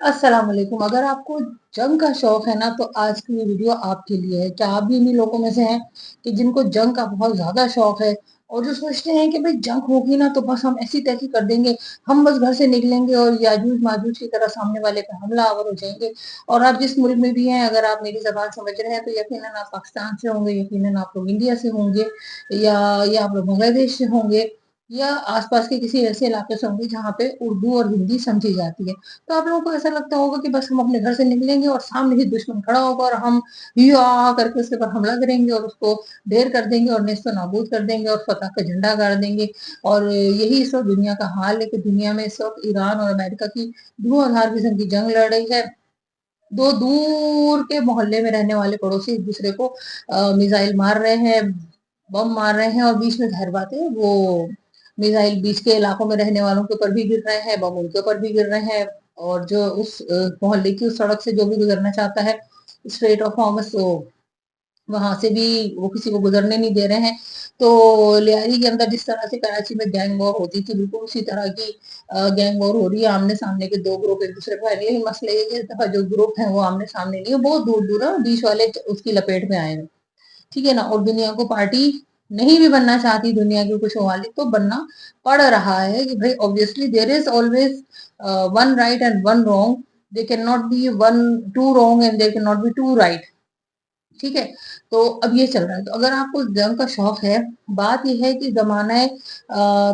अस्सलाम वालेकुम। अगर आपको जंग का शौक है ना तो आज की ये वीडियो आपके लिए है। क्या आप भी इन्हीं लोगों में से हैं कि जिनको जंग का बहुत ज्यादा शौक है और जो सोचते हैं कि भाई जंग होगी ना तो बस हम ऐसी तैसी कर देंगे, हम बस घर से निकलेंगे और याजूज माजूज की तरह सामने वाले पे हमला आवर हो जाएंगे। और आप जिस मुल्क में भी हैं, अगर आप मेरी जबान समझ रहे हैं तो यकीनन आप पाकिस्तान से होंगे, यकीनन आप लोग इंडिया से होंगे, या आप लोग बांग्लादेश से होंगे, या आसपास के किसी ऐसे इलाके से होंगे जहाँ पे उर्दू और हिंदी समझी जाती है। तो आप लोगों को ऐसा लगता होगा कि बस हम अपने घर से निकलेंगे और सामने ही दुश्मन खड़ा होगा और हम या करके उसके ऊपर हमला करेंगे और उसको ढेर कर देंगे और नेस्त नाबूद कर देंगे और फतह का झंडा गाड़ देंगे। और यही इस वक्त दुनिया का हाल है कि दुनिया में इस वक्त ईरान और अमेरिका की धुआंधार किस्म की जंग लड़ रही है। दो दूर के मोहल्ले में रहने वाले पड़ोसी एक दूसरे को मिसाइल मार रहे हैं, बम मार रहे हैं, और बीच में जाहिर बात है वो मिसाइल बीच के इलाकों में रहने वालों के ऊपर भी गिर रहे हैं, बम उनके ऊपर भी गिर रहे हैं। और जो उस मोहल्ले की उस सड़क से जो भी गुजरना चाहता है, स्ट्रेट ऑफ हॉर्मस, तो वहां से भी वो किसी को गुजरने नहीं दे रहे हैं। तो लियारी के अंदर जिस तरह से कराची में गैंग वॉर होती थी, बिल्कुल उसी तरह की गैंग वॉर हो रही है। आमने सामने के दो ग्रुप एक दूसरे पर, यही मसले है कि इस दफा जो ग्रुप है वो आमने सामने नहीं है, बहुत दूर दूर है, और बीच वाले उसकी लपेट में आए हैं। ठीक है ना। और दुनिया को पार्टी नहीं भी बनना चाहती, दुनिया के कुछ ममालिक तो बनना पड़ रहा है कि भाई obviously there is always one right and one wrong. They can not be one two wrong and they can not be two right. ठीक है। तो अब ये चल रहा है। तो अगर आपको जंग का शौक है, बात यह है कि जमाना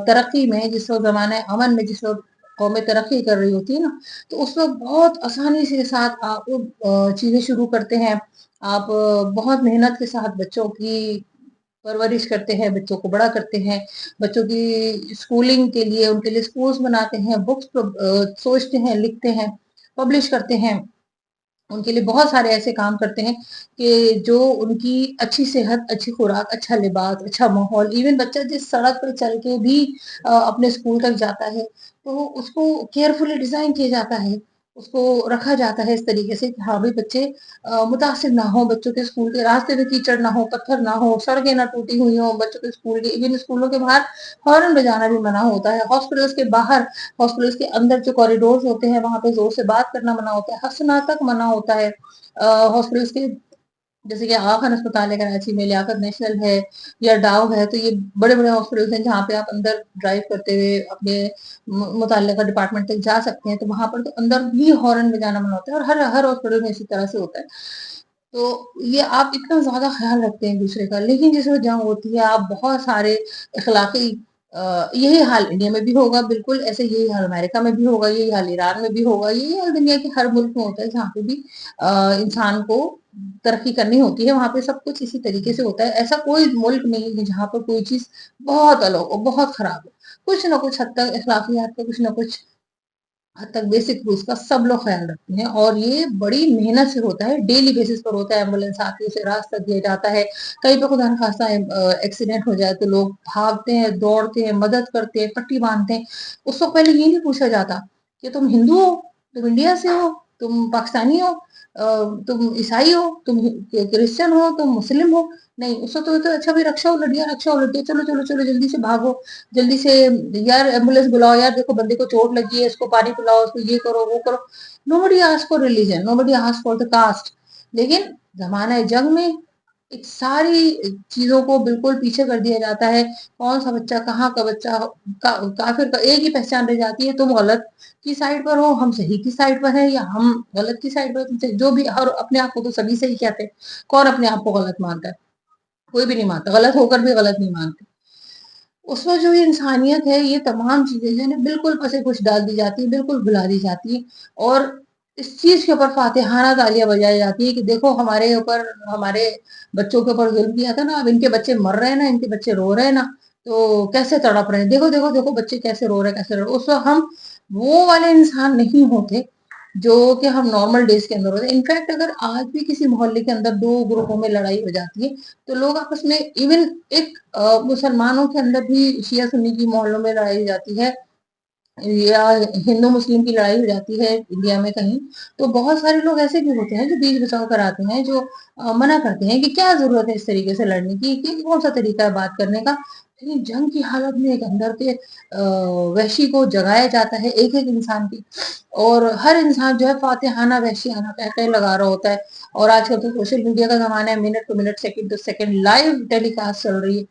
तरक्की में, जिस वक्त जमाना अमन में, जिस वक्त कौमें तरक्की कर रही होती है ना, तो उस वक्त बहुत आसानी से साथ आप चीजें शुरू करते हैं। आप बहुत मेहनत के साथ बच्चों की परवरिश करते हैं, बच्चों को बड़ा करते हैं, बच्चों की स्कूलिंग के लिए उनके लिए स्कूल्स बनाते हैं, बुक्स सोचते हैं, लिखते हैं, पब्लिश करते हैं, उनके लिए बहुत सारे ऐसे काम करते हैं कि जो उनकी अच्छी सेहत, अच्छी खुराक, अच्छा लिबास, अच्छा माहौल, इवन बच्चा जिस सड़क पर चल के भी अपने स्कूल तक जाता है तो उसको केयरफुली डिजाइन किया जाता है, उसको रखा जाता है इस तरीके से कि हाँ भाई बच्चे मुतासिर ना हो, बच्चों के स्कूल के रास्ते में कीचड़ ना हो, पत्थर ना हो, सड़कें ना टूटी हुई हो, बच्चों के स्कूल के, इवन स्कूलों के बाहर हॉर्न बजाना भी मना होता है, हॉस्पिटल्स के बाहर, हॉस्पिटल्स के अंदर जो कॉरिडोर्स होते हैं वहां पे जोर से बात करना मना होता है, हंसना तक मना होता है। हॉस्पिटल्स के, जैसे कि आगा खान अस्पताल है कराची में, लियाकत नेशनल है, या डाव है, तो ये बड़े बड़े हॉस्पिटल्स हैं जहाँ पे आप अंदर ड्राइव करते हुए अपने मुताल्लिका डिपार्टमेंट तक जा सकते हैं। तो वहां पर तो अंदर भी हॉर्न बजाना मना होता है, और हर हर हॉस्पिटल में इसी तरह से होता है। तो ये आप इतना ज्यादा ख्याल रखते हैं दूसरे का, लेकिन जिस वक्त जंग होती है आप बहुत सारे इखलाकी, यही हाल इंडिया में भी होगा, बिल्कुल ऐसे यही हाल अमेरिका में भी होगा, यही हाल ईरान में भी होगा, यही हाल दुनिया के हर मुल्क में होता है जहाँ पे भी इंसान को तरक्की करनी होती है, वहां पे सब कुछ इसी तरीके से होता है। ऐसा कोई मुल्क नहीं है जहाँ पर कोई चीज बहुत अलग हो, बहुत खराब हो। कुछ ना कुछ हद तक अखलाकियात का कुछ ना कुछ हद तक बेसिक रूल्स का सब लोग ख्याल रखते हैं, और ये बड़ी मेहनत से होता है, डेली बेसिस पर होता है। एम्बुलेंस आती है, उसे रास्ता दिया जाता है, कहीं पे खुदा न खास्ता एक्सीडेंट हो जाए तो लोग भागते हैं, दौड़ते हैं, मदद करते हैं, पट्टी बांधते हैं। उस वक्त पहले ये नहीं पूछा जाता कि तुम हिंदू हो, तुम इंडिया से हो, तुम पाकिस्तानी हो, तुम ईसाई हो, तुम क्रिश्चियन हो, तुम मुस्लिम हो। नहीं, उस वक्त तो अच्छा भाई रक्षा हो लड़िया, रक्षा हो लड़िया, चलो चलो चलो जल्दी से भागो, जल्दी से यार एम्बुलेंस बुलाओ, यार देखो बंदे को चोट लगी है, इसको पानी पिलाओ, इसको ये करो वो करो। Nobody ask for religion, nobody ask for the caste. लेकिन जमाना जंग में एक सारी चीजों को बिल्कुल पीछे कर दिया जाता है। कौन सा बच्चा कहाँ का बच्चा, काफिर का एक ही पहचान रह जाती है, तुम गलत की साइड पर हो, हम सही की साइड पर है, या हम गलत की साइड पर, तुमसे जो भी, और अपने आप को तो सभी सही कहते हैं, कौन अपने आप को गलत मानता है? कोई भी नहीं मानता, गलत होकर भी गलत नहीं मानते। उसमें जो ये इंसानियत है, ये तमाम चीजें जो है ना बिल्कुल पसे कुछ डाल दी जाती है, बिल्कुल भुला दी जाती है। और इस चीज के ऊपर फातिहाना तालियां बजाई जाती है कि देखो हमारे ऊपर, हमारे बच्चों के ऊपर जुल्म किया था ना, अब इनके बच्चे मर रहे हैं ना, इनके बच्चे रो रहे हैं ना, तो कैसे तड़प रहे हैं, देखो देखो देखो बच्चे कैसे रो रहे हैं, कैसे रो रहे हैं। उस वक्त हम वो वाले इंसान नहीं होते जो कि हम नॉर्मल डेज के अंदर होते हैं। इनफैक्ट अगर आज भी किसी मोहल्ले के अंदर दो ग्रुपों में लड़ाई हो जाती है तो लोग आपस में, इवन एक मुसलमानों के अंदर भी शिया सुन्नी की मोहल्लों में लड़ाई हो जाती है, या हिंदू मुस्लिम की लड़ाई हो जाती है इंडिया में कहीं, तो बहुत सारे लोग ऐसे भी होते हैं जो बीच बचाव कराते हैं, जो मना करते हैं कि क्या जरूरत है इस तरीके से लड़ने की, कि कौन सा तरीका है बात करने का। लेकिन जंग की हालत में एक अंदर के वहशी को जगाया जाता है, एक एक इंसान की, और हर इंसान जो है फातिहाना वहशियाना कह कह लगा रहा होता है। और आजकल तो सोशल मीडिया का जमाना है, minute to minute, second to second live telecast चल रही है।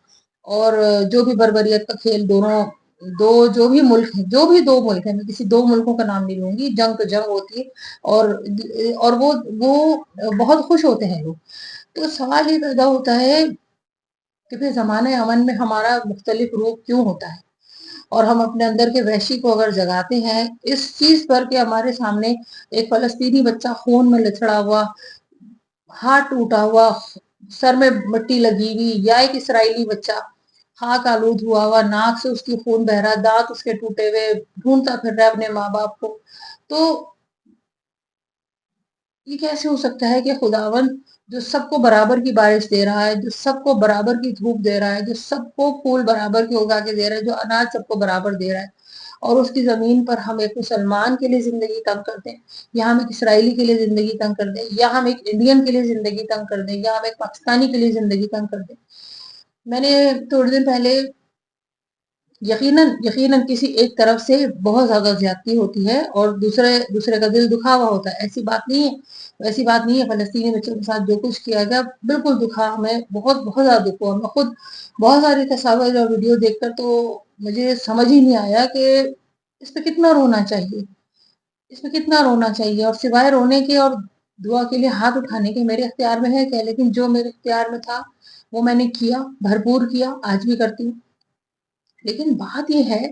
और जो भी बर्बरियत का खेल दोनों, दो जो भी मुल्क है, जो भी दो मुल्क है, मैं किसी दो मुल्कों का नाम नहीं लूंगी, जंग तो जंग होती है। और वो बहुत खुश होते हैं लोग। तो सवाल ये पैदा होता है कि फिर ज़माने अमन में हमारा मुख्तलिफ रूप क्यों होता है, और हम अपने अंदर के वहशी को अगर जगाते हैं इस चीज पर कि हमारे सामने एक फलस्तीनी बच्चा खून में लथड़ा हुआ, हाथ टूटा हुआ, सर में मिट्टी लगी हुई, या एक इसराइली बच्चा खाक आलूद हुआ हुआ, नाक से उसकी खून बह रहा, दांत उसके टूटे हुए, ढूंढता फिर रहा है अपने माँ बाप को। तो ये कैसे हो सकता है कि खुदावन जो सबको बराबर की बारिश दे रहा है, जो सबको बराबर की धूप दे रहा है, जो सबको फूल बराबर के उगा के दे रहा है, जो अनाज सबको बराबर दे रहा है, और उसकी जमीन पर हम एक मुसलमान के लिए जिंदगी तंग कर दें, या हम एक इसराइली के लिए जिंदगी तंग कर दें, या हम एक इंडियन के लिए जिंदगी तंग कर दें, या हम एक पाकिस्तानी के लिए जिंदगी तंग कर दें। मैंने थोड़े दिन पहले, यकीनन यकीनन किसी एक तरफ से बहुत ज्यादा ज्यादती होती है और दूसरे दूसरे का दिल दुखा हुआ होता है, ऐसी बात नहीं है। ऐसी बात नहीं है, फलस्तीनी बच्चों के साथ जो कुछ किया गया बिल्कुल दुखा, हमें बहुत बहुत ज्यादा दुख हुआ। मैं खुद बहुत सारी तस्वीर और वीडियो देखकर तो मुझे समझ ही नहीं आया कि इस पे कितना रोना चाहिए, इसमें कितना रोना चाहिए, और सिवाय रोने के और दुआ के लिए हाथ उठाने के मेरे इख्तियार में है क्या? लेकिन जो मेरे इख्तियार में था वो मैंने किया, भरपूर किया, आज भी करती हूँ। लेकिन बात यह है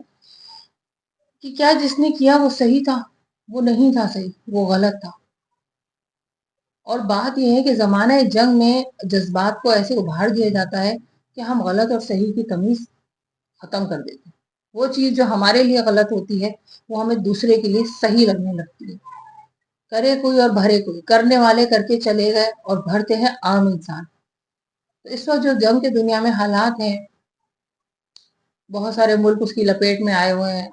कि क्या जिसने किया वो सही था? वो नहीं था सही, वो गलत था। और बात यह है कि जमाना जंग में जज्बात को ऐसे उभार दिया जाता है कि हम गलत और सही की तमीज खत्म कर देते हैं। वो चीज जो हमारे लिए गलत होती है वो हमें दूसरे के लिए सही लगने लगती है। करे कोई और भरे कोई, करने वाले करके चले गए और भरते हैं आम इंसान। तो इस वक्त जो जंग के दुनिया में हालात हैं, बहुत सारे मुल्क उसकी लपेट में आए हुए हैं,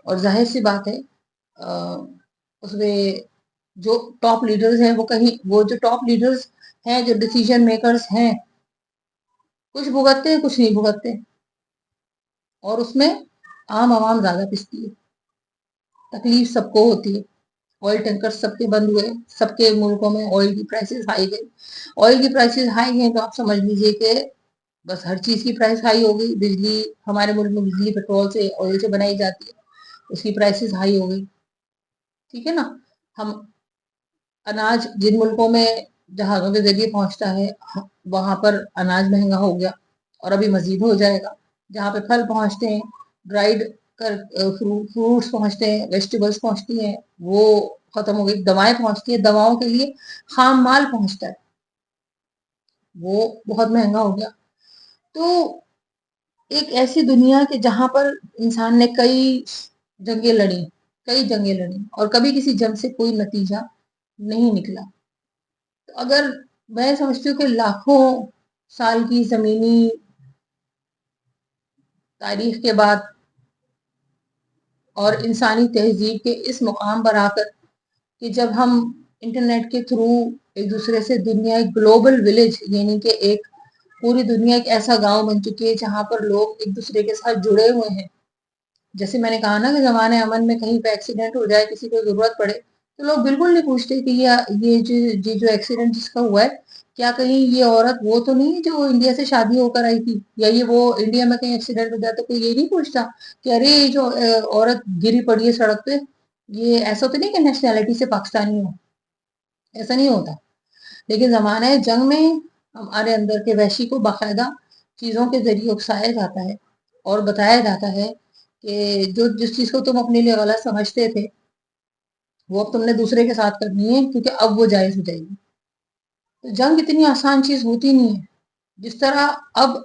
और जाहिर सी बात है उसमें जो टॉप लीडर्स हैं, वो कहीं, वो जो टॉप लीडर्स हैं, जो डिसीजन मेकर्स हैं, कुछ भुगतते हैं कुछ नहीं भुगतते, और उसमें आम आवाम ज्यादा पिसती है। तकलीफ सबको होती है। ऑयल टैंकर सबके बंद हुए, सबके मुल्कों में ऑयल की प्राइसेस हाई गई। ऑयल की प्राइसेस हाई गई तो आप समझ लीजिए कि बस हर चीज की प्राइस हाई हो गई। बिजली, हमारे मुल्क में बिजली पेट्रोल से, ऑयल से बनाई जाती है, उसकी प्राइसेस हाई हो गई। ठीक है ना। हम अनाज जिन मुल्कों में जहाजों के जरिए पहुंचता है, वहां पर अनाज महंगा हो गया, और अभी मजीद हो जाएगा। जहाँ पे फल पहुंचते हैं, ड्राइड कर फ्रूट्स पहुंचते हैं, वेजिटेबल्स पहुंचती हैं, वो खत्म हो गई। दवाएं पहुंचती है, दवाओं के लिए खाम माल पहुंचता है, वो बहुत महंगा हो गया। तो एक ऐसी दुनिया के जहां पर इंसान ने जंगें लड़ी कई जंगें लड़ी, और कभी किसी जंग से कोई नतीजा नहीं निकला। तो अगर, मैं समझती हूँ कि लाखों साल की जमीनी तारीख के बाद और इंसानी तहजीब के इस मुकाम पर आकर कि जब हम इंटरनेट के थ्रू एक दूसरे से, दुनिया एक ग्लोबल विलेज, यानी कि एक पूरी दुनिया एक ऐसा गांव बन चुकी है जहां पर लोग एक दूसरे के साथ जुड़े हुए हैं। जैसे मैंने कहा ना कि जमाने अमन में कहीं पे एक्सीडेंट हो जाए, किसी को जरूरत पड़े, तो लोग बिल्कुल नहीं पूछते कि ये जो एक्सीडेंट जिसका हुआ है, क्या कहीं ये औरत वो तो नहीं है जो इंडिया से शादी होकर आई थी, या ये वो इंडिया में कहीं एक्सीडेंट हो जाए तो कोई ये नहीं पूछता कि अरे ये जो औरत गिरी पड़ी है सड़क पे, ये ऐसा तो नहीं कि नेशनैलिटी से पाकिस्तानी हो। ऐसा नहीं होता। लेकिन जमाना है जंग में हमारे अंदर के वहशी को बाकायदा चीजों के जरिए उकसाया जाता है, और बताया जाता है कि जो जिस चीज को तुम अपने लिए गलत समझते थे, वो अब तुमने दूसरे के साथ करनी है, क्योंकि अब वो जायज हो जाएगी। तो जंग इतनी आसान चीज होती नहीं है। जिस तरह अब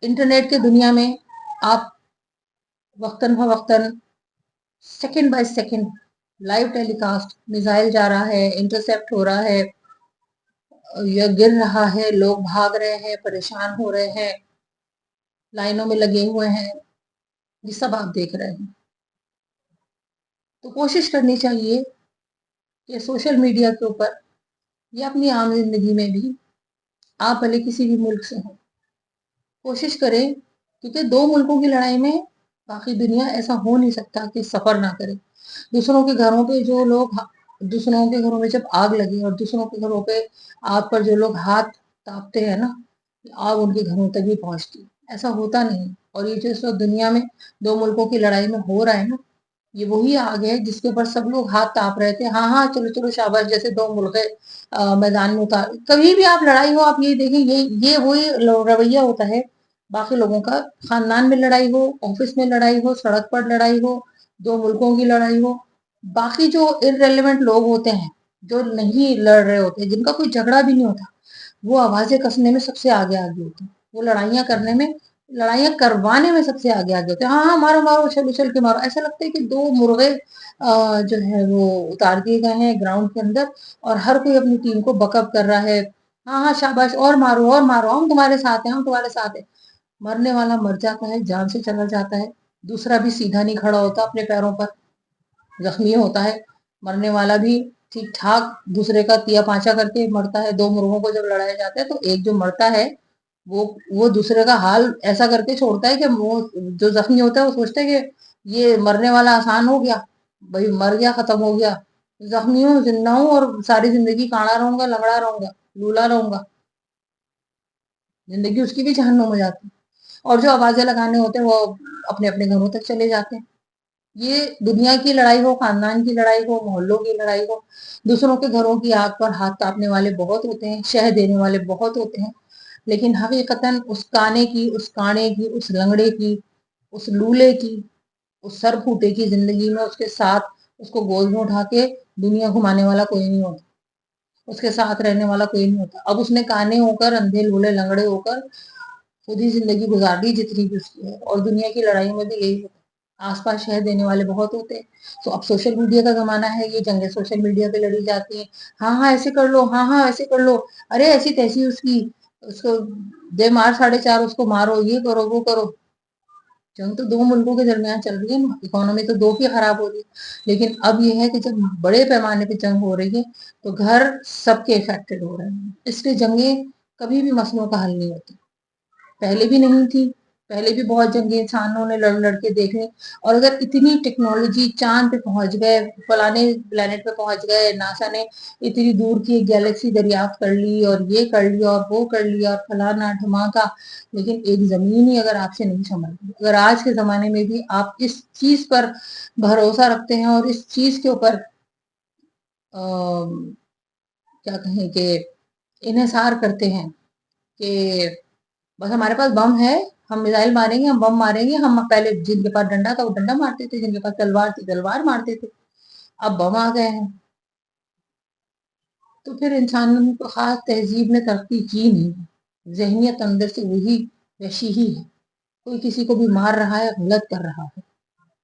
इंटरनेट के दुनिया में आप वक्तन फवक्तन, second by second live telecast, missile जा रहा है, इंटरसेप्ट हो रहा है, या गिर रहा है, लोग भाग रहे हैं, परेशान हो रहे हैं, लाइनों में लगे हुए हैं, ये सब आप देख रहे हैं। तो कोशिश करनी चाहिए कि सोशल मीडिया के ऊपर या अपनी आम जिंदगी में भी, आप भले किसी भी मुल्क से हो, कोशिश करें, क्योंकि दो मुल्कों की लड़ाई में बाकी दुनिया ऐसा हो नहीं सकता कि सफर ना करे। दूसरों के घरों पे जो लोग, दूसरों के घरों में जब आग लगी और दूसरों के घरों पे आग पर जो लोग हाथ तापते हैं ना, आग उनके घरों तक भी पहुंचती, ऐसा होता नहीं। और ये जो इस वक्त दुनिया में दो मुल्कों की लड़ाई में हो रहा है ना, ये वही आग है जिसके ऊपर सब लोग हाथ ताप रहे थे, हाँ हाँ चलो चलो शाबाश, जैसे दो मुल्क मैदान में उतार। कभी भी आप लड़ाई हो, आप ये देखें, ये वही रवैया होता है बाकी लोगों का। खानदान में लड़ाई हो, ऑफिस में लड़ाई हो, सड़क पर लड़ाई हो, दो मुल्कों की लड़ाई हो, बाकी जो इररेलेवेंट लोग होते हैं, जो नहीं लड़ रहे होते, जिनका कोई झगड़ा भी नहीं होता, वो आवाजें कसने में सबसे आगे आगे होते हैं। वो लड़ाइयां करने में, लड़ाइयां करवाने में सबसे आगे आगे होते हैं। हाँ हाँ मारो मारो, उछल उछल के मारो, ऐसा लगता है कि दो मुर्गे जो है वो उतार दिए गए हैं ग्राउंड के अंदर, और हर कोई अपनी टीम को बकअप कर रहा है। हाँ हाँ शाबाश, और मारो, हम तुम्हारे साथ हैं, हम तुम्हारे साथ हैं। मरने वाला मर जाता है, जान से चला जाता है, दूसरा भी सीधा नहीं खड़ा होता अपने पैरों पर, जख्मी होता है। मरने वाला भी ठीक ठाक दूसरे का तिया पांचा करके मरता है। दो मुर्गों को जब लड़ाया जाता है तो एक जो मरता है वो दूसरे का हाल ऐसा करके छोड़ता है कि वो जो जख्मी होता है वो सोचता है कि ये मरने वाला आसान हो गया, भाई मर गया, खत्म हो गया, जख्मी हूँ, जिंदा हूँ, और सारी जिंदगी काड़ा रहूंगा, लंगड़ा रहूंगा, लूला रहूंगा, जिंदगी उसकी भी जहन्नुम हो जाती है। और जो आवाजें लगाने होते हैं वो अपने अपने घरों तक चले जाते हैं। ये दुनिया की लड़ाई हो, खानदान की लड़ाई हो, मोहल्लों की लड़ाई हो, दूसरों के घरों की आग पर हाथ तापने वाले बहुत होते हैं, शह देने वाले बहुत होते हैं, लेकिन हकीकतन उस काने की, उस काणे की, उस लंगड़े की, उस लूले की, उस सर फूटे की जिंदगी में उसके साथ उसको गोद में उठा के दुनिया घुमाने वाला कोई नहीं होता, उसके साथ रहने वाला कोई नहीं होता। अब उसने काने होकर, अंधे लूले लंगड़े होकर खुद ही जिंदगी गुजार ली जितनी भी उसकी है। और दुनिया की लड़ाई में भी यही होता है, आसपास शह देने वाले बहुत होते हैं। तो अब सोशल मीडिया का जमाना है, ये जंगें सोशल मीडिया पे लड़ी जाती हैं। हाँ हाँ ऐसे कर लो, हाँ हाँ ऐसे कर लो, अरे ऐसी तैसी उसकी, उसको दे मार 4.5, उसको मारो, ये करो वो करो। जंग तो दो मुल्कों के दरमियान चल रही है ना, इकोनॉमी तो दो की खराब हो रही है। लेकिन अब ये है कि जब बड़े पैमाने पे जंग हो रही है तो घर सबके इफेक्टेड हो रहे हैं। इसलिए जंगें कभी भी मसलों का हल नहीं होती, पहले भी नहीं थी, पहले भी बहुत जंगे इंसानों ने लड़ लड़ के देख ली। और अगर इतनी टेक्नोलॉजी, चांद पे पहुंच गए, फलाने प्लेनेट पे पहुंच गए, नासा ने इतनी दूर की एक गैलेक्सी दरियाफ्त कर ली, और ये कर लिया और वो कर लिया और फलाना धमाका, लेकिन एक जमीन ही अगर आपसे नहीं संभल रही, अगर आज के जमाने में भी आप इस चीज पर भरोसा रखते हैं और इस चीज के ऊपर क्या कहें कि इन्हिसार करते हैं कि बस हमारे पास बम है, हम मिसाइल मारेंगे, हम बम मारेंगे, हम पहले जिनके पास डंडा था वो डंडा मारते थे, जिनके पास तलवार थी तलवार मारते थे, अब बम आ गए हैं। तो फिर इंसान को खास तहजीब ने तरक्की की नहीं, जहनियत अंदर से वही वैसी ही है। कोई किसी को भी मार रहा है, गलत कर रहा है,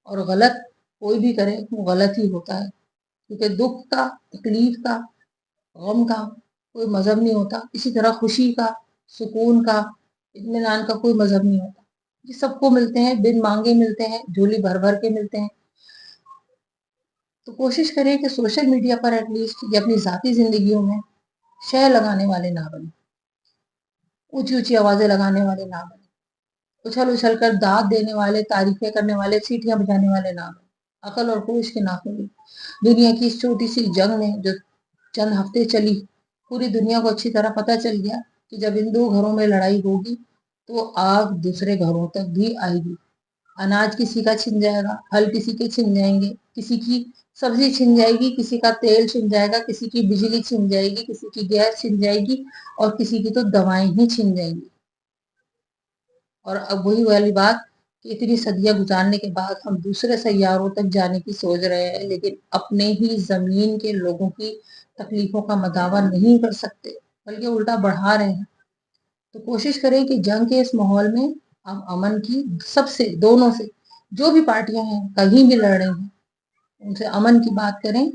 और गलत कोई भी करे वो गलत ही होता है, क्योंकि दुख का, तकलीफ का, गम का कोई मजहब नहीं होता। इसी तरह खुशी का, सुकून का, इत्मीनान का कोई मजहब नहीं होता। ये सबको मिलते हैं, बिन मांगे मिलते हैं, झोली भर भर के मिलते हैं। तो कोशिश करें कि सोशल मीडिया पर एटलीस्ट या अपनी जाती जिंदगियों में शह लगाने वाले ना बने, ऊंची ऊंची आवाजें लगाने वाले ना बने, उछल उछल कर दाद देने वाले, तारीफें करने वाले, सीटियां बजाने वाले ना बने। अकल और होश के नाखून। दुनिया की इस छोटी सी जंग में जो चंद हफ्ते चली, पूरी दुनिया को अच्छी तरह पता चल गया कि जब इन दो घरों में लड़ाई होगी तो आग दूसरे घरों तक भी आएगी। अनाज किसी का छिन जाएगा, फल किसी के छिन जाएंगे, किसी की सब्जी छिन जाएगी, किसी का तेल छिन जाएगा, किसी की बिजली छिन जाएगी, किसी की गैस छिन जाएगी, और किसी की तो दवाएं ही छिन जाएंगी। और अब वही वाली बात कि इतनी सदियां गुजारने के बाद हम दूसरे सैयारों तक जाने की सोच रहे हैं, लेकिन अपने ही जमीन के लोगों की तकलीफों का मदावा नहीं कर सकते, बल्कि उल्टा बढ़ा रहे हैं। तो कोशिश करें कि जंग के इस माहौल में हम अमन की, सबसे, दोनों से, जो भी पार्टियां हैं कहीं भी लड़ रही हैं, उनसे अमन की बात करें,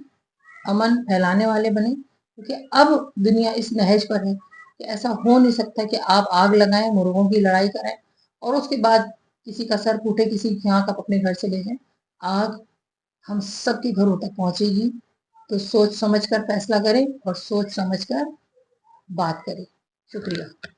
अमन फैलाने वाले बने। क्योंकि अब दुनिया इस नहज पर है कि ऐसा हो नहीं सकता कि आप आग लगाएं, मुर्गों की लड़ाई करें और उसके बाद किसी का सर फूटे, किसी की आंख आप अपने घर से ले जाएं, आग हम सबके घरों तक पहुंचेगी। तो सोच समझ कर फैसला करें और सोच समझ कर बात करें। शुक्रिया।